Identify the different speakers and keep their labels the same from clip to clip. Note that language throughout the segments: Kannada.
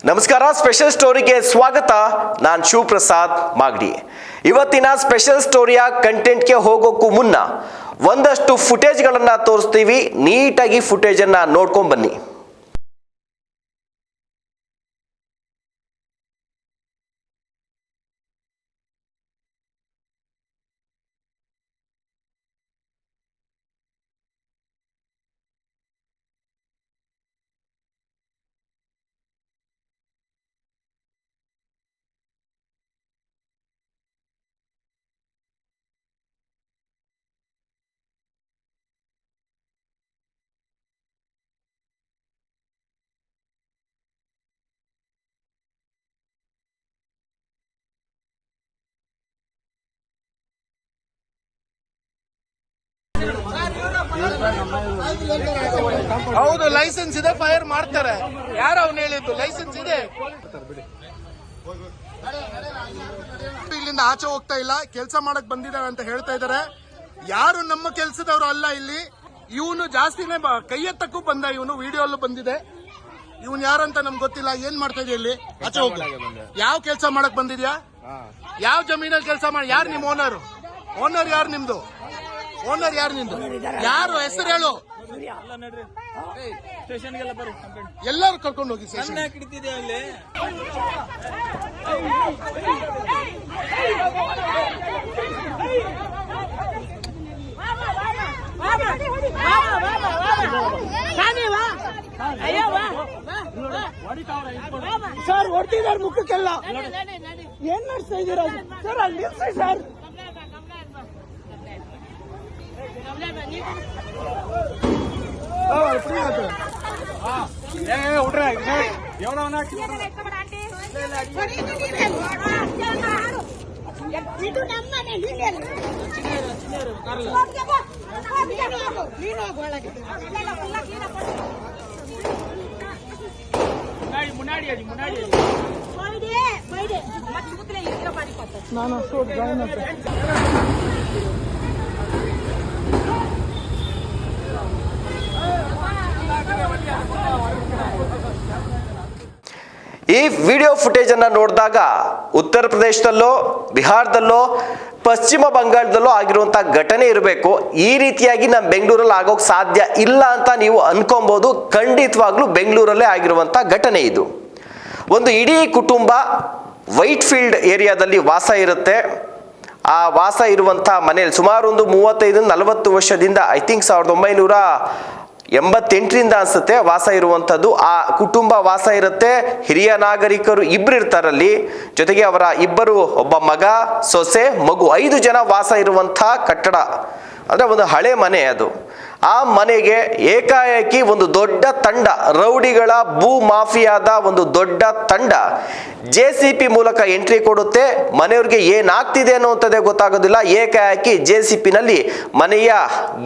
Speaker 1: ನಮಸ್ಕಾರ, ಸ್ಪೆಷಲ್ ಸ್ಟೋರಿಗೆ ಸ್ವಾಗತ. ನಾನು ಶಿವಪ್ರಸಾದ್ ಮಾಗಡಿ. ಇವತ್ತಿನ ಸ್ಪೆಷಲ್ ಸ್ಟೋರಿಯ ಕಂಟೆಂಟ್ಗೆ ಹೋಗೋಕ್ಕೂ ಮುನ್ನ ಒಂದಷ್ಟು ಫುಟೇಜ್ಗಳನ್ನು ತೋರಿಸ್ತೀವಿ. ನೀಟಾಗಿ ಫುಟೇಜನ್ನು ನೋಡ್ಕೊಂಡು ಬನ್ನಿ.
Speaker 2: ಹೌದು, ಲೈಸೆನ್ಸ್ ಇದೆ, ಫೈರ್ ಮಾಡ್ತಾರೆ. ಯಾರು ಅವ್ನು ಹೇಳಿದ್ದು? ಲೈಸೆನ್ಸ್ ಇದೆ. ಇಲ್ಲಿಂದ ಆಚೆ ಹೋಗ್ತಾ ಇಲ್ಲ, ಕೆಲಸ ಮಾಡಕ್ ಬಂದಿದ್ದಾರೆ ಅಂತ ಹೇಳ್ತಾ ಇದಾರೆ. ಯಾರು ನಮ್ಮ ಕೆಲಸದವರು ಅಲ್ಲ. ಇಲ್ಲಿ ಇವನು ಜಾಸ್ತಿನೇ ಕೈ ಎತ್ತಕ್ಕೂ ಬಂದ. ಇವನು ವಿಡಿಯೋ ಬಂದಿದೆ. ಇವನ್ ಯಾರಂತ ನಮ್ಗೆ ಗೊತ್ತಿಲ್ಲ. ಏನ್ ಮಾಡ್ತಾ ಇದೆಯಾ ಇಲ್ಲಿ? ಆಚೆ ಹೋಗ. ಯಾವ ಕೆಲಸ ಮಾಡಕ್ ಬಂದಿದ್ಯಾ? ಯಾವ ಜಮೀನಲ್ಲಿ ಕೆಲಸ ಮಾಡಿ? ಯಾರು ನಿಮ್ ಓನರ್? ಓನರ್ ಯಾರು ನಿಮ್ದು? ಓನರ್ ಯಾರು ನಿಂದು? ಯಾರು ಹೆಸರು ಹೇಳು? ಎಲ್ಲರೂ ಕರ್ಕೊಂಡು ಹೋಗಿ ಸ್ಟೇಷನ್.
Speaker 3: ಸರ್ ಹೊಡ್ತಿದ್ದಾರೆ ಮುಖಕ್ಕೆಲ್ಲ. ಏನ್ ನಡೆಸ್ತಾ ಇದ್ದೀರಾ ಸರ್? ಅಲ್ಲಿ ನಿಲ್ಸಿ ಸರ್.
Speaker 4: ಇದು ನಮ್ಮನೆ.
Speaker 3: ನಾನು
Speaker 1: ಈ ವಿಡಿಯೋ ಫುಟೇಜ್ ಅನ್ನು ನೋಡಿದಾಗ ಉತ್ತರ ಪ್ರದೇಶದಲ್ಲೋ, ಬಿಹಾರದಲ್ಲೋ, ಪಶ್ಚಿಮ ಬಂಗಾಳದಲ್ಲೋ ಆಗಿರುವಂತಹ ಘಟನೆ ಇರಬೇಕು. ಈ ರೀತಿಯಾಗಿ ನಮ್ಮ ಬೆಂಗಳೂರಲ್ಲಿ ಆಗೋಕೆ ಸಾಧ್ಯ ಇಲ್ಲ ಅಂತ ನೀವು ಅನ್ಕೊಬಹುದು. ಖಂಡಿತವಾಗ್ಲೂ ಬೆಂಗಳೂರಲ್ಲೇ ಆಗಿರುವಂತಹ ಘಟನೆ ಇದು. ಒಂದು ಇಡೀ ಕುಟುಂಬ ವೈಟ್ ಫೀಲ್ಡ್ ಏರಿಯಾದಲ್ಲಿ ವಾಸ ಇರುತ್ತೆ. ಆ ವಾಸ ಇರುವಂಥ ಮನೆಯಲ್ಲಿ ಸುಮಾರು ಒಂದು 35-40 ವರ್ಷದಿಂದ, ಐ ಥಿಂಕ್ 1988ರಿಂದ ಅನ್ಸುತ್ತೆ ವಾಸ ಇರುವಂಥದ್ದು. ಆ ಕುಟುಂಬ ವಾಸ ಇರುತ್ತೆ. ಹಿರಿಯ ನಾಗರಿಕರು ಇಬ್ಬರು ಇರ್ತಾರಲ್ಲಿ. ಜೊತೆಗೆ ಅವರ ಇಬ್ಬರು, ಒಬ್ಬ ಮಗ, ಸೊಸೆ, ಮಗು, 5 ಜನ ವಾಸ ಇರುವಂಥ ಕಟ್ಟಡ. ಅಂದರೆ ಒಂದು ಹಳೆ ಮನೆ ಅದು. ಆ ಮನೆಗೆ ಏಕಾಏಕಿ ಒಂದು ದೊಡ್ಡ ತಂಡ, ರೌಡಿಗಳ ಭೂ ಮಾಫಿಯಾದ ಒಂದು ದೊಡ್ಡ ತಂಡ JCP ಮೂಲಕ ಎಂಟ್ರಿ ಕೊಡುತ್ತೆ. ಮನೆಯವ್ರಿಗೆ ಏನಾಗ್ತಿದೆ ಅನ್ನುವಂಥದ್ದೇ ಗೊತ್ತಾಗೋದಿಲ್ಲ. ಏಕಾಏಕಿ JCPನಲ್ಲಿ ಮನೆಯ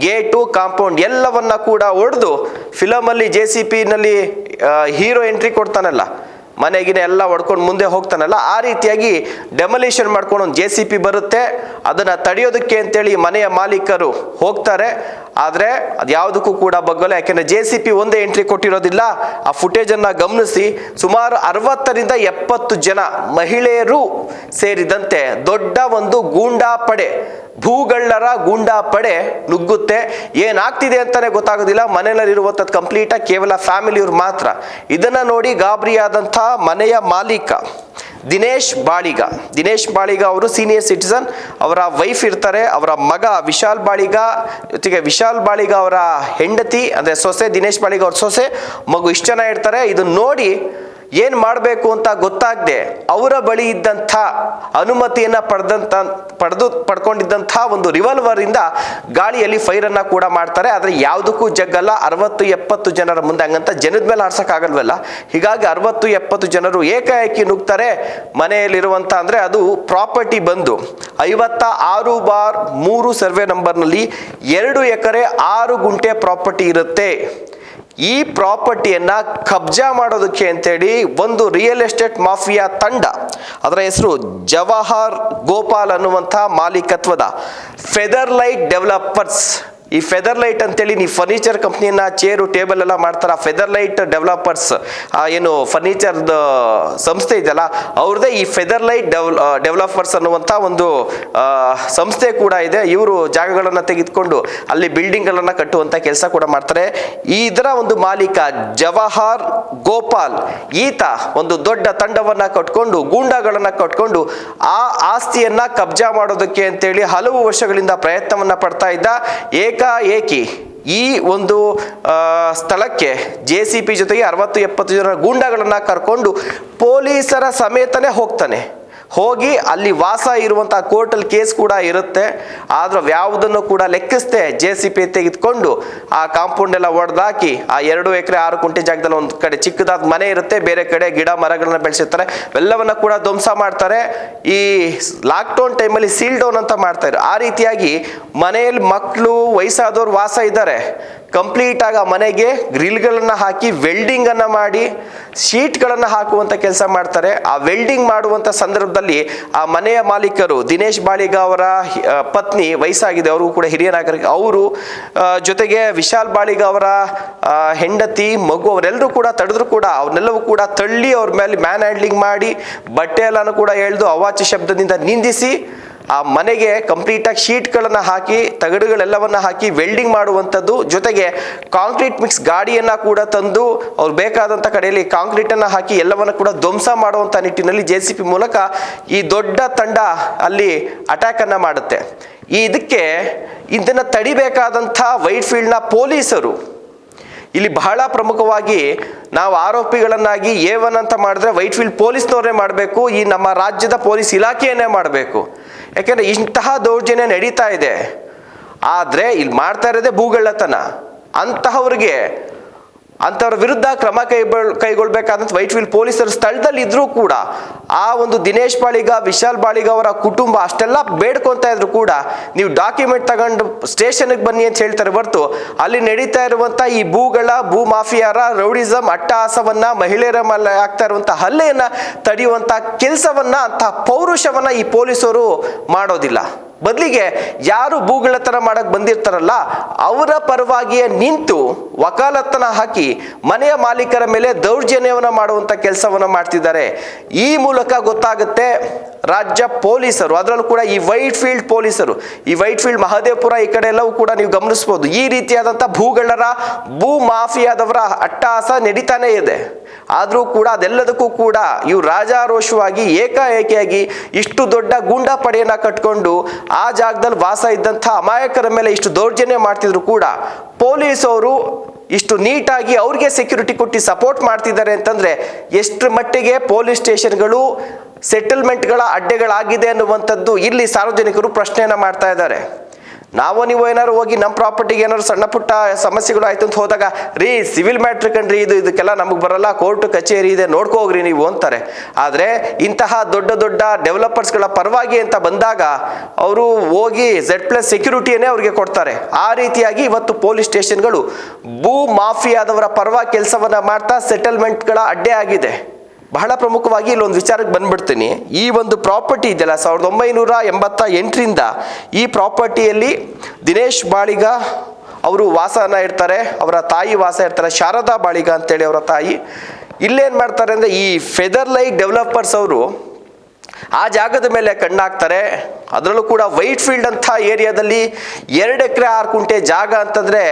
Speaker 1: ಗೇಟು, ಕಾಂಪೌಂಡ್ ಎಲ್ಲವನ್ನ ಕೂಡ ಒಡೆದು, ಫಿಲಮಲ್ಲಿ JCPನಲ್ಲಿ ಹೀರೋ ಎಂಟ್ರಿ ಕೊಡ್ತಾನಲ್ಲ, ಮನೆಗಿನ ಎಲ್ಲ ಹೊಡ್ಕೊಂಡು ಮುಂದೆ ಹೋಗ್ತಾನಲ್ಲ, ಆ ರೀತಿಯಾಗಿ ಡೆಮೊಲಿಷನ್ ಮಾಡ್ಕೊಂಡು ಒಂದು JCP ಬರುತ್ತೆ. ಅದನ್ನು ತಡೆಯೋದಕ್ಕೆ ಅಂತೇಳಿ ಮನೆಯ ಮಾಲೀಕರು ಹೋಗ್ತಾರೆ. ಆದರೆ ಅದು ಯಾವುದಕ್ಕೂ ಕೂಡ ಬಗ್ಗಲ್ಲ. ಯಾಕೆಂದರೆ JCP ಒಂದೇ ಎಂಟ್ರಿ ಕೊಟ್ಟಿರೋದಿಲ್ಲ. ಆ ಫುಟೇಜನ್ನು ಗಮನಿಸಿ, ಸುಮಾರು 60ರಿಂದ 70 ಜನ ಮಹಿಳೆಯರು ಸೇರಿದಂತೆ ದೊಡ್ಡ ಒಂದು ಗೂಂಡಾ ಪಡೆ, ಭೂಗಳ್ಳರ ಗೂಂಡಾ ಪಡೆ ನುಗ್ಗುತ್ತೆ. ಏನಾಗ್ತಿದೆ ಅಂತಾನೆ ಗೊತ್ತಾಗೋದಿಲ್ಲ. ಮನೆಯಲ್ಲಿರುವಂಥದ್ದು ಕಂಪ್ಲೀಟಾಗಿ ಕೇವಲ ಫ್ಯಾಮಿಲಿಯವ್ರು ಮಾತ್ರ. ಇದನ್ನು ನೋಡಿ ಗಾಬರಿಯಾದಂಥ ಮನೆಯ ಮಾಲೀಕ ದಿನೇಶ್ ಬಾಳಿಗ ಅವರು ಸೀನಿಯರ್ ಸಿಟಿಸನ್. ಅವರ ವೈಫ್ ಇರ್ತಾರೆ, ಅವರ ಮಗ ವಿಶಾಲ್ ಬಾಳಿಗ, ಜೊತೆಗೆ ವಿಶಾಲ್ ಬಾಳಿಗ ಅವರ ಹೆಂಡತಿ ಅಂದರೆ ಸೊಸೆ, ದಿನೇಶ್ ಬಾಳಿಗ ಅವ್ರ ಸೊಸೆ, ಮಗು, ಇಷ್ಟು ಜನ ಇರ್ತಾರೆ. ಇದನ್ನ ನೋಡಿ ಏನು ಮಾಡಬೇಕು ಅಂತ ಗೊತ್ತಾಗದೆ ಅವರ ಬಳಿ ಇದ್ದಂಥ ಅನುಮತಿಯನ್ನು ಪಡ್ಕೊಂಡಿದ್ದಂಥ ಒಂದು ರಿವಾಲ್ವರ್ ಇಂದ ಗಾಳಿಯಲ್ಲಿ ಫೈರನ್ನು ಕೂಡ ಮಾಡ್ತಾರೆ. ಆದರೆ ಯಾವುದಕ್ಕೂ ಜಗ್ಗಲ್ಲ. 60-70 ಜನರ ಮುಂದೆ, ಹಂಗಂತ ಜನದ ಮೇಲೆ ಆಡ್ಸೋಕ್ಕಾಗಲ್ವಲ್ಲ. ಹೀಗಾಗಿ 60-70 ಜನರು ಏಕಾಏಕಿ ನುಗ್ತಾರೆ ಮನೆಯಲ್ಲಿರುವಂಥ, ಅಂದರೆ ಅದು ಪ್ರಾಪರ್ಟಿ ಬಂದು 56/3 ಸರ್ವೆ ನಂಬರ್ನಲ್ಲಿ 2 ಎಕರೆ 6 ಗುಂಟೆ ಪ್ರಾಪರ್ಟಿ ಇರುತ್ತೆ. ಈ ಪ್ರಾಪರ್ಟಿಯನ್ನ ಕಬ್ಜಾ ಮಾಡೋದಕ್ಕೆ ಅಂತೇಳಿ ಒಂದು ರಿಯಲ್ ಎಸ್ಟೇಟ್ ಮಾಫಿಯಾ ತಂಡ, ಅದರ ಹೆಸರು ಜವಾಹರ್ ಗೋಪಾಲ್ ಅನ್ನುವಂಥ ಮಾಲೀಕತ್ವದ ಫೆದರ್ ಲೈಟ್ ಡೆವಲಪರ್ಸ್ ಈ ಫೆದರ್ ಲೈಟ್ ಅಂತೇಳಿ ನೀವು ಫರ್ನಿಚರ್ ಕಂಪ್ನಿಯನ್ನ ಚೇರು ಟೇಬಲ್ ಎಲ್ಲ ಮಾಡ್ತಾರ, ಫೆದರ್ ಲೈಟ್ ಡೆವಲಪರ್ಸ್ ಏನು ಫರ್ನಿಚರ್ ಸಂಸ್ಥೆ ಇದೆಯಲ್ಲ ಅವ್ರದ್ದೇ ಈ ಫೆದರ್ ಲೈಟ್ ಡೆವಲಪರ್ಸ್ ಅನ್ನುವಂಥ ಒಂದು ಸಂಸ್ಥೆ ಕೂಡ ಇದೆ. ಇವರು ಜಾಗಗಳನ್ನು ತೆಗೆದುಕೊಂಡು ಅಲ್ಲಿ ಬಿಲ್ಡಿಂಗ್ಗಳನ್ನು ಕಟ್ಟುವಂಥ ಕೆಲಸ ಕೂಡ ಮಾಡ್ತಾರೆ. ಇದರ ಒಂದು ಮಾಲೀಕ ಜವಾಹರ್ ಗೋಪಾಲ್ ಈತ ಒಂದು ದೊಡ್ಡ ತಂಡವನ್ನ ಕಟ್ಕೊಂಡು ಗೂಂಡಾಗಳನ್ನ ಕಟ್ಕೊಂಡು ಆ ಆಸ್ತಿಯನ್ನ ಕಬ್ಜಾ ಮಾಡೋದಕ್ಕೆ ಅಂತೇಳಿ ಹಲವು ವರ್ಷಗಳಿಂದ ಪ್ರಯತ್ನವನ್ನ ಪಡ್ತಾ ಇದ್ದ. ಏಕಾಏಕಿ ಈ ಒಂದು ಸ್ಥಳಕ್ಕೆ JCB ಜೊತೆಗೆ 60-70 ಜನ ಗೂಂಡಾಗಳನ್ನ ಕರ್ಕೊಂಡು ಪೊಲೀಸರ ಸಮೇತನೇ ಹೋಗ್ತಾನೆ. ಹೋಗಿ ಅಲ್ಲಿ ವಾಸ ಇರುವಂಥ ಕೋರ್ಟಲ್ಲಿ ಕೇಸ್ ಕೂಡ ಇರುತ್ತೆ. ಆದ್ರೆ ಯಾವುದನ್ನು ಕೂಡ ಲೆಕ್ಕಿಸದೆ JCB ತೆಗೆದುಕೊಂಡು ಆ ಕಾಂಪೌಂಡ್ ಎಲ್ಲ ಒಡೆದಾಕಿ ಆ 2 ಎಕರೆ 6 ಗುಂಟೆ ಜಾಗದಲ್ಲಿ ಒಂದು ಕಡೆ ಚಿಕ್ಕದಾದ ಮನೆ ಇರುತ್ತೆ, ಬೇರೆ ಕಡೆ ಗಿಡ ಮರಗಳನ್ನ ಬೆಳೆಸಿರ್ತಾರೆ, ಎಲ್ಲವನ್ನ ಕೂಡ ಧ್ವಂಸ ಮಾಡ್ತಾರೆ. ಈ ಲಾಕ್ಡೌನ್ ಟೈಮಲ್ಲಿ ಸೀಲ್ ಡೌನ್ ಅಂತ ಮಾಡ್ತಾರೆ. ಆ ರೀತಿಯಾಗಿ ಮನೆಯಲ್ಲಿ ಮಕ್ಕಳು ವಯಸ್ಸಾದವ್ರು ವಾಸ ಇದ್ದಾರೆ. ಕಂಪ್ಲೀಟ್ ಆಗಿ ಆ ಮನೆಗೆ ಗ್ರಿಲ್ಗಳನ್ನು ಹಾಕಿ ವೆಲ್ಡಿಂಗ್ ಅನ್ನ ಮಾಡಿ ಶೀಟ್ಗಳನ್ನು ಹಾಕುವಂತ ಕೆಲಸ ಮಾಡ್ತಾರೆ. ಆ ವೆಲ್ಡಿಂಗ್ ಮಾಡುವಂತ ಸಂದರ್ಭದಲ್ಲಿ ಆ ಮನೆಯ ಮಾಲೀಕರು ದಿನೇಶ್ ಬಾಳಿಗ ಅವರ ಪತ್ನಿ ವಯಸ್ಸಾಗಿದೆ, ಅವರು ಕೂಡ ಹಿರಿಯ ನಾಗರಿಕ, ಅವರು ಜೊತೆಗೆ ವಿಶಾಲ್ ಬಾಳಿಗ ಅವರ ಹೆಂಡತಿ ಮಗು ಅವರೆಲ್ಲರೂ ಕೂಡ ತಡೆದ್ರು ಕೂಡ ಅವ್ರನ್ನೆಲ್ಲವೂ ಕೂಡ ತಳ್ಳಿ ಅವ್ರ ಮೇಲೆ ಮ್ಯಾನ್ ಹ್ಯಾಂಡ್ಲಿಂಗ್ ಮಾಡಿ ಬಟ್ಟೆ ಎಲ್ಲಾನು ಕೂಡ ಎಳೆದು ಅವಾಚ್ಯ ಶಬ್ದದಿಂದ ನಿಂದಿಸಿ ಆ ಮನೆಗೆ ಕಂಪ್ಲೀಟಾಗಿ ಶೀಟ್ಗಳನ್ನು ಹಾಕಿ ತಗಡುಗಳೆಲ್ಲವನ್ನ ಹಾಕಿ ವೆಲ್ಡಿಂಗ್ ಮಾಡುವಂಥದ್ದು, ಜೊತೆಗೆ ಕಾಂಕ್ರೀಟ್ ಮಿಕ್ಸ್ ಗಾಡಿಯನ್ನು ಕೂಡ ತಂದು ಅವ್ರು ಬೇಕಾದಂಥ ಕಡೆಯಲ್ಲಿ ಕಾಂಕ್ರೀಟನ್ನು ಹಾಕಿ ಎಲ್ಲವನ್ನು ಕೂಡ ಧ್ವಂಸ ಮಾಡುವಂಥ ನಿಟ್ಟಿನಲ್ಲಿ JCB ಮೂಲಕ ಈ ದೊಡ್ಡ ತಂಡ ಅಲ್ಲಿ ಅಟ್ಯಾಕನ್ನು ಮಾಡುತ್ತೆ. ಇದಕ್ಕೆ ಇದನ್ನು ತಡಿಬೇಕಾದಂಥ ವೈಟ್ಫೀಲ್ಡ್ನ ಪೊಲೀಸರು ಇಲ್ಲಿ ಬಹಳ ಪ್ರಮುಖವಾಗಿ ನಾವು ಆರೋಪಿಗಳನ್ನಾಗಿ A1 ಅಂತ ಮಾಡಿದ್ರೆ ವೈಟ್ಫೀಲ್ಡ್ ಪೊಲೀಸ್ನವರೇ ಮಾಡಬೇಕು, ಈ ನಮ್ಮ ರಾಜ್ಯದ ಪೊಲೀಸ್ ಇಲಾಖೆಯನ್ನೇ ಮಾಡಬೇಕು. ಯಾಕೆಂದರೆ ಇಂತಹ ದೌರ್ಜನ್ಯ ನಡೀತಾ ಇದೆ. ಆದರೆ ಇಲ್ಲಿ ಮಾಡ್ತಾ ಇರೋದೇ ಭೂಗಳ್ಳತನ. ಅಂಥವ್ರ ವಿರುದ್ಧ ಕ್ರಮ ಕೈಗೊಳ್ಬೇಕಾದಂಥ ವೈಟ್ಫೀಲ್ಡ್ ಪೊಲೀಸರು ಸ್ಥಳದಲ್ಲಿ ಇದ್ರೂ ಕೂಡ ಆ ಒಂದು ದಿನೇಶ್ ಬಾಳಿಗ ವಿಶಾಲ್ ಬಾಳಿಗ ಅವರ ಕುಟುಂಬ ಅಷ್ಟೆಲ್ಲ ಬೇಡ್ಕೊತಾ ಇದ್ರು ಕೂಡ ನೀವು ಡಾಕ್ಯುಮೆಂಟ್ ತಗೊಂಡು ಸ್ಟೇಷನ್ಗೆ ಬನ್ನಿ ಅಂತ ಹೇಳ್ತಾರೆ ಹೊರತು ಅಲ್ಲಿ ನಡೀತಾ ಇರುವಂಥ ಈ ಭೂ ಮಾಫಿಯಾರ ರೌಡಿಸಮ್ ಅಟ್ಟಹಾಸವನ್ನ ಮಹಿಳೆಯರ ಮೇಲೆ ಆಗ್ತಾ ಇರುವಂಥ ಹಲ್ಲೆಯನ್ನ ತಡೆಯುವಂಥ ಕೆಲಸವನ್ನ ಅಂತ ಪೌರುಷವನ್ನ ಈ ಪೊಲೀಸರು ಮಾಡೋದಿಲ್ಲ. ಬದಲಿಗೆ ಯಾರು ಭೂಗಳ್ಳತನ ಮಾಡಕ್ ಬಂದಿರ್ತಾರಲ್ಲ ಅವರ ಪರವಾಗಿಯೇ ನಿಂತು ವಕಾಲತ್ತನ ಹಾಕಿ ಮನೆಯ ಮಾಲೀಕರ ಮೇಲೆ ದೌರ್ಜನ್ಯವನ್ನ ಮಾಡುವಂತ ಕೆಲಸವನ್ನ ಮಾಡ್ತಿದ್ದಾರೆ. ಈ ಮೂಲಕ ಗೊತ್ತಾಗುತ್ತೆ ರಾಜ್ಯ ಪೊಲೀಸರು, ಅದರಲ್ಲೂ ಕೂಡ ಈ ವೈಟ್ಫೀಲ್ಡ್ ಪೊಲೀಸರು, ಈ ವೈಟ್ಫೀಲ್ಡ್ ಮಹದೇವಪುರ ಈ ಕಡೆ ಎಲ್ಲವೂ ಕೂಡ ನೀವು ಗಮನಿಸಬಹುದು, ಈ ರೀತಿಯಾದಂಥ ಭೂಗಳ್ಳರ ಭೂ ಮಾಫಿಯಾದವರ ಅಟ್ಟಹಾಸ ನಡೀತಾನೆ ಇದೆ. ಆದರೂ ಕೂಡ ಅದೆಲ್ಲದಕ್ಕೂ ಕೂಡ ಇವು ರಾಜಾರೋಷವಾಗಿ ಏಕಾಏಕಿಯಾಗಿ ಇಷ್ಟು ದೊಡ್ಡ ಗೂಂಡಾ ಪಡೆಯನ್ನ ಕಟ್ಕೊಂಡು ಆ ಜಾಗದಲ್ಲಿ ವಾಸ ಇದ್ದಂಥ ಅಮಾಯಕರ ಮೇಲೆ ಇಷ್ಟು ದೌರ್ಜನ್ಯ ಮಾಡ್ತಿದ್ರು ಕೂಡ ಪೊಲೀಸವರು ಇಷ್ಟು ನೀಟಾಗಿ ಅವ್ರಿಗೆ ಸೆಕ್ಯೂರಿಟಿ ಕೊಟ್ಟು ಸಪೋರ್ಟ್ ಮಾಡ್ತಿದ್ದಾರೆ ಅಂತಂದ್ರೆ ಎಷ್ಟರ ಮಟ್ಟಿಗೆ ಪೊಲೀಸ್ ಸ್ಟೇಷನ್ಗಳು ಸೆಟಲ್ಮೆಂಟ್ಗಳ ಅಡ್ಡೆಗಳಾಗಿದೆ ಅನ್ನುವಂಥದ್ದು ಇಲ್ಲಿ ಸಾರ್ವಜನಿಕರು ಪ್ರಶ್ನೆಯನ್ನ ಮಾಡ್ತಾ ಇದ್ದಾರೆ. ನೀವು ಏನಾದ್ರು ಹೋಗಿ ನಮ್ಮ ಪ್ರಾಪರ್ಟಿಗೆ ಏನಾದ್ರು ಸಣ್ಣ ಪುಟ್ಟ ಸಮಸ್ಯೆಗಳು ಆಯ್ತು ಅಂತ ಹೋದಾಗ ರೀ ಸಿವಿಲ್ ಮ್ಯಾಟ್ರ್ ಕಣ್ರಿ, ಇದಕ್ಕೆಲ್ಲ ನಮಗೆ ಬರಲ್ಲ, ಕೋರ್ಟ್ ಕಚೇರಿ ಇದೆ, ನೋಡ್ಕೋಗ್ರಿ ನೀವು ಅಂತಾರೆ. ಆದರೆ ಇಂತಹ ದೊಡ್ಡ ದೊಡ್ಡ ಡೆವಲಪರ್ಸ್ಗಳ ಪರವಾಗಿ ಅಂತ ಬಂದಾಗ ಅವರು ಹೋಗಿ Z+ ಸೆಕ್ಯೂರಿಟಿಯನ್ನೇ ಅವ್ರಿಗೆ ಕೊಡ್ತಾರೆ. ಆ ರೀತಿಯಾಗಿ ಇವತ್ತು ಪೊಲೀಸ್ ಸ್ಟೇಷನ್ಗಳು ಭೂ ಮಾಫಿಯಾದವರ ಪರವಾಗಿ ಕೆಲಸವನ್ನ ಮಾಡ್ತಾ ಸೆಟಲ್ಮೆಂಟ್ಗಳ ಅಡ್ಡೆ ಆಗಿದೆ. ಬಹಳ ಪ್ರಮುಖವಾಗಿ ಇಲ್ಲೊಂದು ವಿಚಾರಕ್ಕೆ ಬಂದ್ಬಿಡ್ತೀನಿ. ಈ ಒಂದು ಪ್ರಾಪರ್ಟಿ ಇದೆಯಲ್ಲ 1988ರಿಂದ ಈ ಪ್ರಾಪರ್ಟಿಯಲ್ಲಿ ದಿನೇಶ್ ಬಾಳಿಗ ಅವರು ವಾಸನ ಇರ್ತಾರೆ, ಅವರ ತಾಯಿ ವಾಸ ಇರ್ತಾರೆ, ಶಾರದಾ ಬಾಳಿಗ ಅಂತೇಳಿ ಅವರ ತಾಯಿ. ಇಲ್ಲೇನು ಮಾಡ್ತಾರೆ ಅಂದರೆ ಈ ಫೆದರ್ ಲೈಟ್ ಡೆವಲಪರ್ಸ್ ಅವರು ಆ ಜಾಗದ ಮೇಲೆ ಕಣ್ಣಾಕ್ತಾರೆ. ಅದರಲ್ಲೂ ಕೂಡ ವೈಟ್ಫೀಲ್ಡ್ ಅಂತ ಏರಿಯಾದಲ್ಲಿ 2 ಎಕರೆ 6 ಗುಂಟೆ ಜಾಗ ಅಂತಂದರೆ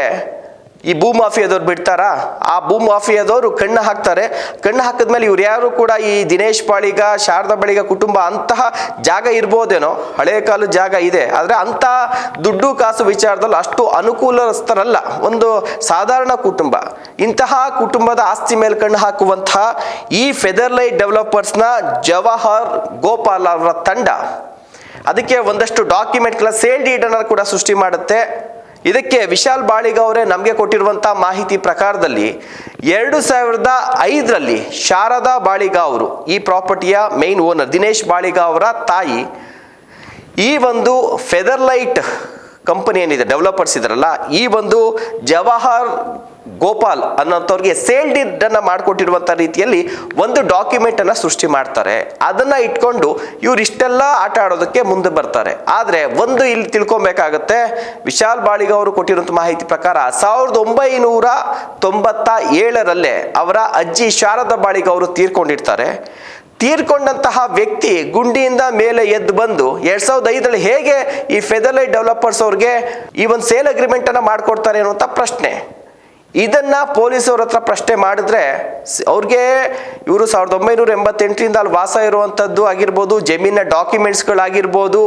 Speaker 1: ಈ ಭೂ ಮಾಫಿಯಾದವ್ರು ಬಿಡ್ತಾರಾ? ಆ ಭೂ ಮಾಫಿಯಾದವರು ಕಣ್ಣು ಹಾಕ್ತಾರೆ. ಕಣ್ಣು ಹಾಕಿದ್ಮೇಲೆ ಇವ್ರು ಯಾರು ಕೂಡ ಈ ದಿನೇಶ್ ಬಾಳಿಗ ಶಾರದಾ ಬಾಳಿಗ ಕುಟುಂಬ ಅಂತಹ ಜಾಗ ಇರ್ಬೋದೇನೋ, ಹಳೆ ಕಾಲದ ಜಾಗ ಇದೆ, ಆದರೆ ಅಂಥ ದುಡ್ಡು ಕಾಸು ವಿಚಾರದಲ್ಲಿ ಅಷ್ಟು ಅನುಕೂಲಸ್ಥರಲ್ಲ, ಒಂದು ಸಾಧಾರಣ ಕುಟುಂಬ. ಇಂತಹ ಕುಟುಂಬದ ಆಸ್ತಿ ಮೇಲೆ ಕಣ್ಣು ಹಾಕುವಂತಹ ಈ ಫೆದರ್ ಲೈಟ್ ಡೆವಲಪರ್ಸ್ನ ಜವಾಹರ್ ಗೋಪಾಲ್ ಅವರ ತಂಡ ಅದಕ್ಕೆ ಒಂದಷ್ಟು ಡಾಕ್ಯುಮೆಂಟ್ಗಳ ಸೇಲ್ ಡೀಡನ್ನು ಕೂಡ ಸೃಷ್ಟಿ ಮಾಡುತ್ತೆ. ಇದಕ್ಕೆ ವಿಶಾಲ್ ಬಾಳಿಗ ಅವರೇ ನಮಗೆ ಕೊಟ್ಟಿರುವಂಥ ಮಾಹಿತಿ ಪ್ರಕಾರದಲ್ಲಿ 2005ರಲ್ಲಿ ಶಾರದಾ ಬಾಳಿಗ ಅವರು ಈ ಪ್ರಾಪರ್ಟಿಯ ಮೇನ್ ಓನರ್ ದಿನೇಶ್ ಬಾಳಿಗ ಅವರ ತಾಯಿ ಈ ಒಂದು ಫೆದರ್ ಲೈಟ್ ಕಂಪನಿ ಏನಿದೆ ಡೆವಲಪರ್ಸ್ ಇದ್ರಲ್ಲ ಈ ಒಂದು ಜವಾಹರ್ ಗೋಪಾಲ್ ಅನ್ನೋಂಥವ್ರಿಗೆ ಸೇಲ್ ಡೀಡ್ ಅನ್ನ ಮಾಡಿಕೊಟ್ಟಿರುವಂಥ ರೀತಿಯಲ್ಲಿ ಒಂದು ಡಾಕ್ಯುಮೆಂಟ್ ಅನ್ನ ಸೃಷ್ಟಿ ಮಾಡ್ತಾರೆ. ಅದನ್ನ ಇಟ್ಕೊಂಡು ಇವ್ರು ಇಷ್ಟೆಲ್ಲ ಆಟ ಆಡೋದಕ್ಕೆ ಮುಂದೆ ಬರ್ತಾರೆ. ಆದ್ರೆ ಒಂದು ಇಲ್ಲಿ ತಿಳ್ಕೊಬೇಕಾಗತ್ತೆ, ವಿಶಾಲ್ ಬಾಳಿಗ ಅವರು ಕೊಟ್ಟಿರುವಂಥ ಮಾಹಿತಿ ಪ್ರಕಾರ 1997 ಅವರ ಅಜ್ಜಿ ಶಾರದಾ ಬಾಳಿಗ ಅವರು ತೀರ್ಕೊಂಡಿರ್ತಾರೆ. ತೀರ್ಕೊಂಡಂತಹ ವ್ಯಕ್ತಿ ಗುಂಡಿಯಿಂದ ಮೇಲೆ ಎದ್ದು ಬಂದು 2005 ಹೇಗೆ ಈ ಫೆದರ್ಲೈಟ್ ಡೆವಲಪರ್ಸ್ ಅವ್ರಿಗೆ ಈ ಒಂದು ಸೇಲ್ ಅಗ್ರಿಮೆಂಟ್ ಅನ್ನ ಮಾಡ್ಕೊಡ್ತಾರೆ ಅನ್ನುವಂಥ ಪ್ರಶ್ನೆ. ಇದನ್ನ ಪೊಲೀಸವ್ರ ಹತ್ರ ಪ್ರಶ್ನೆ ಮಾಡಿದ್ರೆ ಅವ್ರಿಗೆ ಇವರು 1988 ಅಲ್ಲಿ ವಾಸ ಇರುವಂಥದ್ದು ಆಗಿರ್ಬೋದು, ಜಮೀನಿನ ಡಾಕ್ಯುಮೆಂಟ್ಸ್ಗಳಾಗಿರ್ಬೋದು,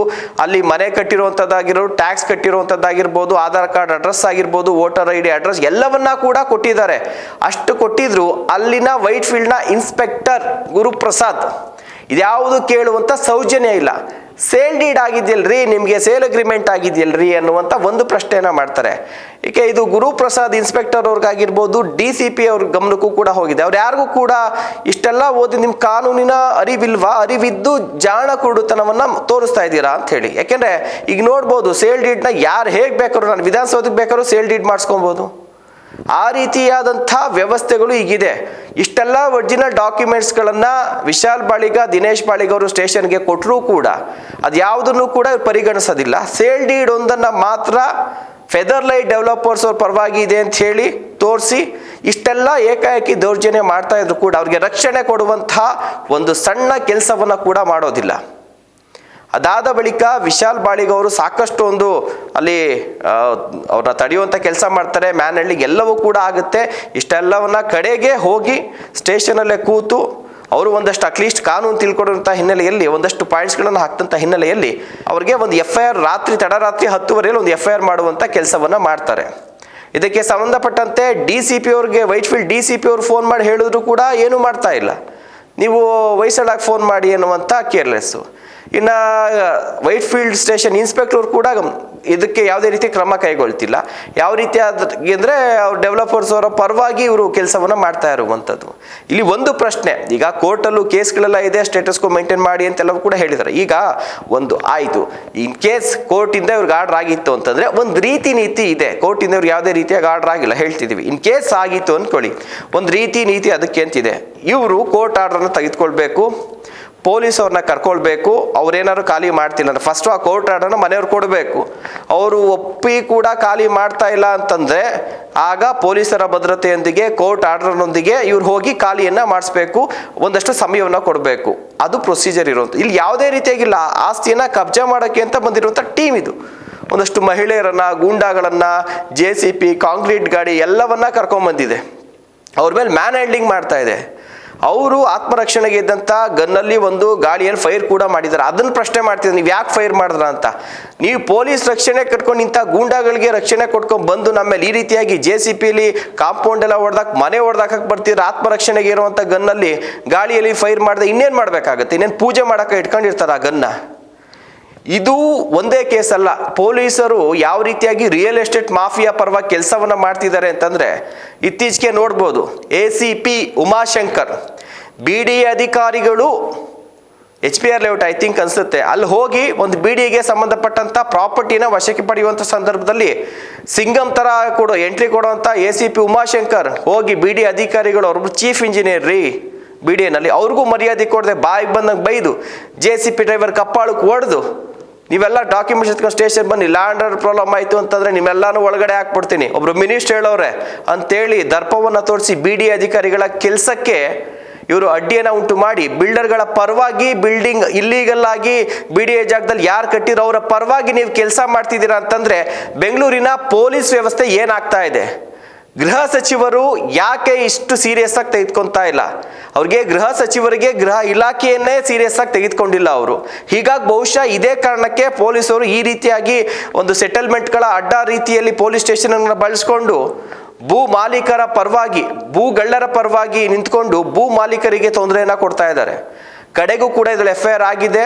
Speaker 1: ಅಲ್ಲಿ ಮನೆ ಕಟ್ಟಿರುವಂಥದ್ದಾಗಿರ್ಬೋದು, ಟ್ಯಾಕ್ಸ್ ಕಟ್ಟಿರುವಂಥದ್ದಾಗಿರ್ಬೋದು, ಆಧಾರ್ ಕಾರ್ಡ್ ಅಡ್ರೆಸ್ ಆಗಿರ್ಬೋದು, ವೋಟರ್ ID ಅಡ್ರೆಸ್ ಎಲ್ಲವನ್ನ ಕೂಡ ಕೊಟ್ಟಿದ್ದಾರೆ. ಅಷ್ಟು ಕೊಟ್ಟಿದ್ರು ಅಲ್ಲಿನ ವೈಟ್ ಫೀಲ್ಡ್ನ ಇನ್ಸ್ಪೆಕ್ಟರ್ ಗುರುಪ್ರಸಾದ್ ಇದ್ಯಾವುದು ಕೇಳುವಂಥ ಸೌಜನ್ಯ ಇಲ್ಲ. ಸೇಲ್ ಡೀಡ್ ಆಗಿದೆಯಲ್ರಿ, ನಿಮಗೆ ಸೇಲ್ ಅಗ್ರಿಮೆಂಟ್ ಆಗಿದೆಯಲ್ರಿ ಅನ್ನುವಂಥ ಒಂದು ಪ್ರಶ್ನೆಯನ್ನ ಮಾಡ್ತಾರೆ. ಏಕೆ ಇದು ಗುರುಪ್ರಸಾದ್ ಇನ್ಸ್ಪೆಕ್ಟರ್ ಅವ್ರಿಗಾಗಿರ್ಬೋದು, DCP ಅವ್ರ ಗಮನಕ್ಕೂ ಕೂಡ ಹೋಗಿದೆ. ಅವ್ರು ಯಾರಿಗೂ ಕೂಡ ಇಷ್ಟೆಲ್ಲ ಓದಿ ನಿಮ್ಮ ಕಾನೂನಿನ ಅರಿವಿಲ್ವಾ, ಅರಿವಿದ್ದು ಜಾಣ ಕುರುಡುತನವನ್ನ ತೋರಿಸ್ತಾ ಇದ್ದೀರಾ ಅಂತ ಹೇಳಿ. ಯಾಕೆಂದ್ರೆ ಈಗ ನೋಡ್ಬೋದು ಸೇಲ್ ಡೀಡ್ನ ಯಾರು ಹೇಗೆ ಬೇಕಾದ್ರು, ನಾನು ವಿಧಾನಸೌಧಕ್ಕೆ ಬೇಕಾದ್ರೂ ಸೇಲ್ ಡೀಡ್ ಮಾಡಿಸ್ಕೊಬೋದು. ಆ ರೀತಿಯಾದಂಥ ವ್ಯವಸ್ಥೆಗಳು ಈಗಿದೆ. ಇಷ್ಟೆಲ್ಲ ಒರಿಜಿನಲ್ ಡಾಕ್ಯುಮೆಂಟ್ಸ್ಗಳನ್ನ ವಿಶಾಲ್ ಬಾಳಿಗ, ದಿನೇಶ್ ಬಾಳಿಗ ಅವರು ಸ್ಟೇಷನ್ಗೆ ಕೊಟ್ಟರೂ ಕೂಡ ಅದ್ಯಾವುದನ್ನು ಕೂಡ ಪರಿಗಣಿಸೋದಿಲ್ಲ. ಸೇಲ್ ಡೀಡ್ ಒಂದನ್ನು ಮಾತ್ರ ಫೆದರ್ಲೈಟ್ ಡೆವಲಪರ್ಸ್ ಅವ್ರ ಪರವಾಗಿ ಇದೆ ಅಂತ ಹೇಳಿ ತೋರಿಸಿ ಇಷ್ಟೆಲ್ಲ ಏಕಾಏಕಿ ದೌರ್ಜನ್ಯ ಮಾಡ್ತಾ ಇದ್ರು ಕೂಡ ಅವ್ರಿಗೆ ರಕ್ಷಣೆ ಕೊಡುವಂತಹ ಒಂದು ಸಣ್ಣ ಕೆಲಸವನ್ನ ಕೂಡ ಮಾಡೋದಿಲ್ಲ. ಅದಾದ ಬಳಿಕ ವಿಶಾಲ್ ಬಾಳಿಗ ಅವರು ಸಾಕಷ್ಟು ಒಂದು ಅಲ್ಲಿ ಅವ್ರನ್ನ ತಡೆಯುವಂಥ ಕೆಲಸ ಮಾಡ್ತಾರೆ. ಮ್ಯಾನ್ ಹ್ಯಾಂಡ್ಲಿಂಗ್ ಎಲ್ಲವೂ ಕೂಡ ಆಗುತ್ತೆ. ಇಷ್ಟೆಲ್ಲವನ್ನ ಕಡೆಗೆ ಹೋಗಿ ಸ್ಟೇಷನಲ್ಲೇ ಕೂತು ಅವರು ಒಂದಷ್ಟು ಅಟ್ಲೀಸ್ಟ್ ಕಾನೂನು ತಿಳ್ಕೊಡುವಂಥ ಹಿನ್ನೆಲೆಯಲ್ಲಿ ಒಂದಷ್ಟು ಪಾಯಿಂಟ್ಸ್ಗಳನ್ನು ಹಾಕ್ತಂಥ ಹಿನ್ನೆಲೆಯಲ್ಲಿ ಅವ್ರಿಗೆ ಒಂದು FIR ತಡರಾತ್ರಿ 10 ಒಂದು FIR ಮಾಡುವಂಥ ಕೆಲಸವನ್ನ ಮಾಡ್ತಾರೆ. ಇದಕ್ಕೆ ಸಂಬಂಧಪಟ್ಟಂತೆ DCP ಅವ್ರಿಗೆ ವೈಟ್ ಫೀಲ್ಡ್ DCP ಅವ್ರು ಫೋನ್ ಮಾಡಿ ಹೇಳಿದ್ರು ಕೂಡ ಏನೂ ಮಾಡ್ತಾ ಇಲ್ಲ. ನೀವು ವಯಸ್ಸಳಾಗಿ ಫೋನ್ ಮಾಡಿ ಅನ್ನುವಂಥ ಕೇರ್ಲೆಸ್ಸು. ಇನ್ನು ವೈಟ್ ಫೀಲ್ಡ್ ಸ್ಟೇಷನ್ ಇನ್ಸ್ಪೆಕ್ಟರ್ ಕೂಡ ಇದಕ್ಕೆ ಯಾವುದೇ ರೀತಿ ಕ್ರಮ ಕೈಗೊಳ್ತಿಲ್ಲ. ಯಾವ ರೀತಿ ಅಂದರೆ ಅವ್ರ ಡೆವಲಪರ್ಸ್ ಅವರ ಪರವಾಗಿ ಇವರು ಕೆಲಸವನ್ನು ಮಾಡ್ತಾ ಇರುವಂಥದ್ದು. ಇಲ್ಲಿ ಒಂದು ಪ್ರಶ್ನೆ, ಈಗ ಕೋರ್ಟಲ್ಲೂ ಕೇಸ್ಗಳೆಲ್ಲ ಇದೆ, ಸ್ಟೇಟಸ್ಕೋ ಮೇಂಟೈನ್ ಮಾಡಿ ಅಂತೆಲ್ಲವೂ ಕೂಡ ಹೇಳಿದ್ದಾರೆ. ಈಗ ಒಂದು ಆಯಿತು, ಇನ್ ಕೇಸ್ ಕೋರ್ಟಿಂದ ಇವ್ರಿಗೆ ಆರ್ಡರ್ ಆಗಿತ್ತು ಅಂತಂದರೆ ಒಂದು ರೀತಿ ನೀತಿ ಇದೆ. ಕೋರ್ಟಿಂದ ಇವ್ರಿಗೆ ಯಾವುದೇ ರೀತಿಯಾಗಿ ಆರ್ಡರ್ ಆಗಿಲ್ಲ ಹೇಳ್ತಿದ್ದೀವಿ. ಇನ್ ಕೇಸ್ ಆಗಿತ್ತು ಅಂದ್ಕೊಳ್ಳಿ, ಒಂದು ರೀತಿ ನೀತಿ ಅದಕ್ಕೆ ಅಂತಿದೆ. ಇವರು ಕೋರ್ಟ್ ಆರ್ಡರ್ನ ತೆಗೆದುಕೊಳ್ಬೇಕು, ಪೊಲೀಸ್ ಅವ್ರನ್ನ ಕರ್ಕೊಳ್ಬೇಕು. ಅವ್ರೇನಾದ್ರು ಖಾಲಿ ಮಾಡ್ತಿಲ್ಲ ಅಂದ್ರೆ ಫಸ್ಟ್ ಆ ಕೋರ್ಟ್ ಆರ್ಡರ್ನ ಮನೆಯವ್ರು ಕೊಡಬೇಕು. ಅವರು ಒಪ್ಪಿ ಕೂಡ ಖಾಲಿ ಮಾಡ್ತಾ ಇಲ್ಲ ಅಂತಂದ್ರೆ ಆಗ ಪೊಲೀಸರ ಭದ್ರತೆಯೊಂದಿಗೆ ಕೋರ್ಟ್ ಆರ್ಡರ್ನೊಂದಿಗೆ ಇವ್ರು ಹೋಗಿ ಖಾಲಿಯನ್ನ ಮಾಡಿಸ್ಬೇಕು, ಒಂದಷ್ಟು ಸಮಯವನ್ನ ಕೊಡಬೇಕು. ಅದು ಪ್ರೊಸೀಜರ್ ಇರುವಂಥ. ಇಲ್ಲಿ ಯಾವುದೇ ರೀತಿಯಾಗಿಲ್ಲ, ಆಸ್ತಿಯನ್ನ ಕಬ್ಜಾ ಮಾಡೋಕ್ಕೆ ಅಂತ ಬಂದಿರುವಂಥ ಟೀಮ್ ಇದು. ಒಂದಷ್ಟು ಮಹಿಳೆಯರನ್ನ, ಗೂಂಡಾಗಳನ್ನ, JCP, ಕಾಂಕ್ರೀಟ್ ಗಾಡಿ ಎಲ್ಲವನ್ನ ಕರ್ಕೊಂಡ್ಬಂದಿದೆ. ಅವ್ರ ಮೇಲೆ ಮ್ಯಾನ್ ಹ್ಯಾಂಡ್ಲಿಂಗ್ ಮಾಡ್ತಾ ಇದೆ. ಅವರು ಆತ್ಮರಕ್ಷಣೆಗೆ ಇದ್ದಂಥ ಗನ್ನಲ್ಲಿ ಒಂದು ಗಾಳಿಯಲ್ಲಿ ಫೈರ್ ಕೂಡ ಮಾಡಿದ್ದಾರೆ. ಅದನ್ನು ಪ್ರಶ್ನೆ ಮಾಡ್ತಿದ್ದಾರೆ, ನೀವು ಯಾಕೆ ಫೈರ್ ಮಾಡಿದ್ರ ಅಂತ. ನೀವು ಪೊಲೀಸ್ ರಕ್ಷಣೆ ಕಟ್ಕೊಂಡು ಇಂಥ ಗೂಂಡಾಗಳಿಗೆ ರಕ್ಷಣೆ ಕೊಟ್ಕೊಂಡು ಬಂದು ನಮ್ಮೇಲೆ ಈ ರೀತಿಯಾಗಿ JCPಲಿ ಕಾಂಪೌಂಡ್ ಎಲ್ಲ ಹೊಡೆದಾಕ, ಮನೆ ಹೊಡೆದಾಕಕ್ಕೆ ಬರ್ತಿದ್ರೆ ಆತ್ಮರಕ್ಷಣೆಗೆ ಇರುವಂಥ ಗನ್ನಲ್ಲಿ ಗಾಳಿಯಲ್ಲಿ ಫೈರ್ ಮಾಡಿದ್ರೆ ಇನ್ನೇನು ಮಾಡಬೇಕಾಗತ್ತೆ? ಇನ್ನೇನು ಪೂಜೆ ಮಾಡೋಕೆ ಇಟ್ಕೊಂಡಿರ್ತಾರೆ ಆ ಗನ್ನ? ಇದು ಒಂದೇ ಕೇಸ್ ಅಲ್ಲ. ಪೊಲೀಸರು ಯಾವ ರೀತಿಯಾಗಿ ರಿಯಲ್ ಎಸ್ಟೇಟ್ ಮಾಫಿಯಾ ಪರವಾಗಿ ಕೆಲಸವನ್ನ ಮಾಡ್ತಿದ್ದಾರೆ ಅಂತಂದ್ರೆ ಇತ್ತೀಚೆಗೆ ನೋಡ್ಬೋದು. ACP ಉಮಾಶಂಕರ್, BDA ಅಧಿಕಾರಿಗಳು HPR ಲೇಔಟ್ ಐ ಥಿಂಕ್ ಅನ್ಸುತ್ತೆ, ಅಲ್ಲಿ ಹೋಗಿ ಒಂದು BDAಗೆ ಸಂಬಂಧಪಟ್ಟಂತ ಪ್ರಾಪರ್ಟಿನ ವಶಕ್ಕೆ ಪಡೆಯುವಂಥ ಸಂದರ್ಭದಲ್ಲಿ ಸಿಂಗಮ್ ತರ ಕೊಡೋ ಎಂಟ್ರಿ ಕೊಡುವಂಥ ACP ಉಮಾಶಂಕರ್ ಹೋಗಿ BDA ಅಧಿಕಾರಿಗಳು, ಅವ್ರೊಬ್ರು ಚೀಫ್ ಇಂಜಿನಿಯರ್ ರೀ BDAನಲ್ಲಿ, ಅವ್ರಿಗೂ ಮರ್ಯಾದೆ ಕೊಡದೆ ಬಾಯಿಗೆ ಬಂದಂಗೆ ಬೈದು JCP ಡ್ರೈವರ್ ಕಪ್ಪಾಳಕ್ಕೆ ಹೊಡೆದು ನೀವೆಲ್ಲ ಡಾಕ್ಯುಮೆಂಟ್ಸ್ ಎತ್ಕೊಂಡು ಸ್ಟೇಷನ್ ಬನ್ನಿ, ಲ್ಯಾಂಡ್ ಆರ್ಡರ್ ಪ್ರಾಬ್ಲಮ್ ಆಯಿತು ಅಂತಂದರೆ ನಿಮ್ಮೆಲ್ಲಾನು ಒಳಗಡೆ ಹಾಕ್ಬಿಡ್ತೀನಿ, ಒಬ್ರು ಮಿನಿಸ್ಟರ್ ಹೇಳೋರೆ ಅಂತೇಳಿ ದರ್ಪವನ್ನು ತೋರಿಸಿ BDA ಅಧಿಕಾರಿಗಳ ಕೆಲಸಕ್ಕೆ ಇವರು ಅಡ್ಡಿಯನ್ನು ಉಂಟು ಮಾಡಿ ಬಿಲ್ಡರ್ಗಳ ಪರವಾಗಿ ಬಿಲ್ಡಿಂಗ್ ಇಲ್ಲೀಗಲ್ ಆಗಿ BDA ಜಾಗದಲ್ಲಿ ಯಾರು ಕಟ್ಟಿರೋ ಅವರ ಪರವಾಗಿ ನೀವು ಕೆಲಸ ಮಾಡ್ತಿದ್ದೀರಾ ಅಂತಂದರೆ ಬೆಂಗಳೂರಿನ ಪೊಲೀಸ್ ವ್ಯವಸ್ಥೆ ಏನಾಗ್ತಾ ಇದೆ? ಗೃಹ ಸಚಿವರು ಯಾಕೆ ಇಷ್ಟು ಸೀರಿಯಸ್ ಆಗಿ ತೆಗೆದುಕೊಂತಾ ಇಲ್ಲ? ಅವ್ರಿಗೆ ಗೃಹ ಸಚಿವರಿಗೆ ಗೃಹ ಇಲಾಖೆಯನ್ನೇ ಸೀರಿಯಸ್ ಆಗಿ ತೆಗೆದುಕೊಂಡಿಲ್ಲ ಅವರು. ಹೀಗಾಗಿ ಬಹುಶಃ ಇದೇ ಕಾರಣಕ್ಕೆ ಪೊಲೀಸರು ಈ ರೀತಿಯಾಗಿ ಒಂದು ಸೆಟಲ್ಮೆಂಟ್ಗಳ ಅಡ್ಡ ರೀತಿಯಲ್ಲಿ ಪೊಲೀಸ್ ಸ್ಟೇಷನ್ ಅನ್ನು ಬಳಸ್ಕೊಂಡು ಭೂ ಮಾಲೀಕರ ಪರವಾಗಿ, ಭೂಗಳ್ಳರ ಪರವಾಗಿ ನಿಂತ್ಕೊಂಡು ಭೂ ಮಾಲೀಕರಿಗೆ ತೊಂದರೆಯನ್ನ ಕೊಡ್ತಾ ಇದ್ದಾರೆ. ಕಡೆಗೂ ಕೂಡ ಇದ್ರಲ್ಲಿ FIR ಆಗಿದೆ.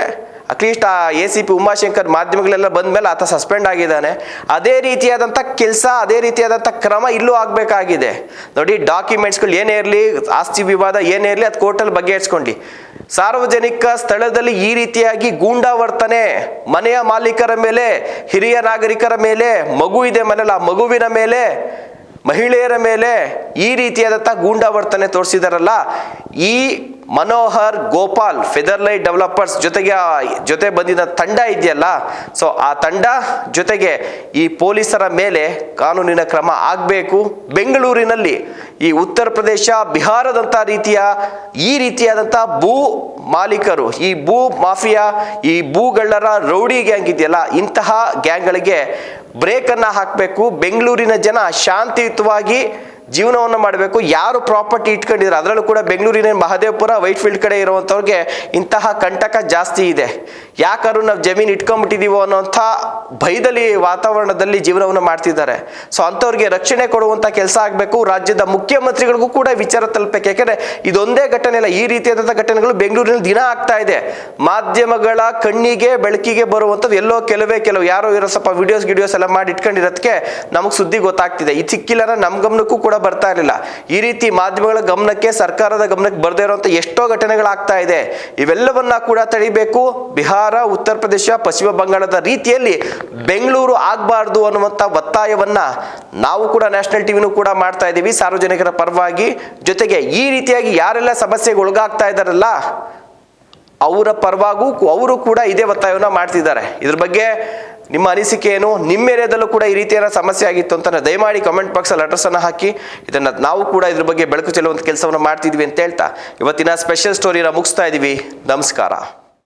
Speaker 1: ಅಟ್ಲೀಸ್ಟ್ ಆ ACP ಉಮಾಶಂಕರ್ ಮಾಧ್ಯಮಗಳೆಲ್ಲ ಬಂದ ಮೇಲೆ ಆತ ಸಸ್ಪೆಂಡ್ ಆಗಿದ್ದಾನೆ. ಅದೇ ರೀತಿಯಾದಂಥ ಕೆಲಸ, ಅದೇ ರೀತಿಯಾದಂಥ ಕ್ರಮ ಇಲ್ಲೂ ಆಗಬೇಕಾಗಿದೆ. ನೋಡಿ, ಡಾಕ್ಯುಮೆಂಟ್ಸ್ಗಳು ಏನೇ ಇರಲಿ, ಆಸ್ತಿ ವಿವಾದ ಏನೇ ಇರಲಿ, ಅದು ಕೋರ್ಟಲ್ಲಿ ಬಗೆಹರಿಸ್ಕೊಂಡು ಸಾರ್ವಜನಿಕ ಸ್ಥಳದಲ್ಲಿ ಈ ರೀತಿಯಾಗಿ ಗೂಂಡಾವರ್ತನೆ, ಮನೆಯ ಮಾಲೀಕರ ಮೇಲೆ, ಹಿರಿಯ ನಾಗರಿಕರ ಮೇಲೆ, ಮಗು ಇದೆ ಮನೇಲಿ ಆ ಮಗುವಿನ ಮೇಲೆ ಮಹಿಳೆಯರ ಮೇಲೆ ಈ ರೀತಿಯಾದಂಥ ಗೂಂಡಾವರ್ತನೆ ತೋರಿಸಿದಾರಲ್ಲ, ಈ ಮನೋಹರ್ ಗೋಪಾಲ್ ಫೆದರ್ಲೈಟ್ ಡೆವಲಪರ್ಸ್ ಜೊತೆ ಬಂದಿದ್ದ ತಂಡ ಇದೆಯಲ್ಲ, ಸೊ ಆ ತಂಡ ಜೊತೆಗೆ ಈ ಪೊಲೀಸರ ಮೇಲೆ ಕಾನೂನಿನ ಕ್ರಮ ಆಗಬೇಕು. ಬೆಂಗಳೂರಿನಲ್ಲಿ ಈ ಉತ್ತರ ಪ್ರದೇಶ, ಬಿಹಾರದಂಥ ಈ ರೀತಿಯಾದಂಥ ಭೂ ಮಾಲೀಕರು, ಈ ಭೂ ಮಾಫಿಯಾ, ಈ ಭೂಗಳ್ಳರ ರೌಡಿ ಗ್ಯಾಂಗ್ ಇದೆಯಲ್ಲ, ಇಂತಹ ಗ್ಯಾಂಗ್ಗಳಿಗೆ ಬ್ರೇಕನ್ನು ಹಾಕಬೇಕು. ಬೆಂಗಳೂರಿನ ಜನ ಶಾಂತಿಯುತವಾಗಿ ಜೀವನವನ್ನು ಮಾಡಬೇಕು. ಯಾರು ಪ್ರಾಪರ್ಟಿ ಇಟ್ಕೊಂಡಿದ್ದಾರೆ, ಅದರಲ್ಲೂ ಕೂಡ ಬೆಂಗಳೂರಿನ ಮಹದೇವಪುರ, ವೈಟ್ಫೀಲ್ಡ್ ಕಡೆ ಇರುವಂಥವ್ರಿಗೆ ಇಂತಹ ಕಂಟಕ ಜಾಸ್ತಿ ಇದೆ. ಯಾಕಾದ್ರೂ ನಾವು ಜಮೀನು ಇಟ್ಕೊಂಡ್ಬಿಟ್ಟಿದ್ದೀವೋ ಅನ್ನೋಂಥ ಭಯದಲ್ಲಿ ವಾತಾವರಣದಲ್ಲಿ ಜೀವನವನ್ನು ಮಾಡ್ತಿದ್ದಾರೆ. ಸೊ ಅಂಥವ್ರಿಗೆ ರಕ್ಷಣೆ ಕೊಡುವಂಥ ಕೆಲಸ ಆಗಬೇಕು. ರಾಜ್ಯದ ಮುಖ್ಯಮಂತ್ರಿಗಳಿಗೂ ಕೂಡ ವಿಚಾರ ತಲುಪಬೇಕು. ಯಾಕೆಂದರೆ ಇದೊಂದೇ ಘಟನೆ ಅಲ್ಲ, ಈ ರೀತಿಯಾದಂಥ ಘಟನೆಗಳು ಬೆಂಗಳೂರಿನಲ್ಲಿ ದಿನ ಆಗ್ತಾ ಇದೆ. ಮಾಧ್ಯಮಗಳ ಕಣ್ಣಿಗೆ ಬೆಳಕಿಗೆ ಬರುವಂಥದ್ದು ಎಲ್ಲೋ ಕೆಲವು ಯಾರೋ ಇರೋ ಸ್ವಲ್ಪ ವಿಡಿಯೋಸ್ ಎಲ್ಲ ಮಾಡಿ ಇಟ್ಕೊಂಡಿರೋದಕ್ಕೆ ನಮಗೆ ಸುದ್ದಿ ಗೊತ್ತಾಗ್ತಿದೆ. ಇದು ಸಿಕ್ಕಿಲ್ಲ ನಮ್ಮ ಗಮನಕ್ಕೂ ಕೂಡ ಬರ್ತಾ ಇರಲಿಲ್ಲ. ಈ ರೀತಿ ಮಾಧ್ಯಮಗಳ ಗಮನಕ್ಕೆ, ಸರ್ಕಾರದ ಗಮನಕ್ಕೆ ಬರದೇ ಇರುವಂಥ ಎಷ್ಟೋ ಘಟನೆಗಳಾಗ್ತಾ ಇದೆ. ಇವೆಲ್ಲವನ್ನ ಕೂಡ ತಡಿಬೇಕು. ಬಿಹಾರ, ಉತ್ತರ ಪ್ರದೇಶ, ಪಶ್ಚಿಮ ಬಂಗಾಳದ ರೀತಿಯಲ್ಲಿ ಬೆಂಗಳೂರು ಆಗಬಾರ್ದು ಅನ್ನುವಂಥ ಒತ್ತಾಯವನ್ನ ನಾವು ಕೂಡ ನ್ಯಾಷನಲ್ ಟಿವಿನೂ ಕೂಡ ಮಾಡ್ತಾ ಇದ್ದೀವಿ ಸಾರ್ವಜನಿಕರ ಪರವಾಗಿ. ಜೊತೆಗೆ ಈ ರೀತಿಯಾಗಿ ಯಾರೆಲ್ಲ ಸಮಸ್ಯೆಗೆ ಒಳಗಾಗ್ತಾ ಇದ್ದಾರಲ್ಲ ಅವರ ಪರವಾಗೂ ಅವರು ಕೂಡ ಇದೇ ಒತ್ತಾಯವನ್ನ ಮಾಡ್ತಿದ್ದಾರೆ. ಇದ್ರ ಬಗ್ಗೆ ನಿಮ್ಮ ಅನಿಸಿಕೆ ಏನು? ನಿಮ್ಮ ಏರಿಯಾದಲ್ಲೂ ಕೂಡ ಈ ರೀತಿಯ ಸಮಸ್ಯೆ ಆಗಿತ್ತು ಅಂತ ದಯಮಾಡಿ ಕಮೆಂಟ್ ಬಾಕ್ಸಲ್ಲಿ ಅಡ್ರೆಸ್ಸನ್ನು ಹಾಕಿ. ಇದನ್ನು ನಾವು ಕೂಡ ಇದ್ರ ಬಗ್ಗೆ ಬೆಳಕು ಚೆಲ್ಲುವಂಥ ಕೆಲಸವನ್ನು ಮಾಡ್ತಿದ್ವಿ ಅಂತ ಹೇಳ್ತಾ ಇವತ್ತಿನ ಸ್ಪೆಷಲ್ ಸ್ಟೋರಿನ ಮುಗಿಸ್ತಾ ಇದ್ದೀವಿ. ನಮಸ್ಕಾರ.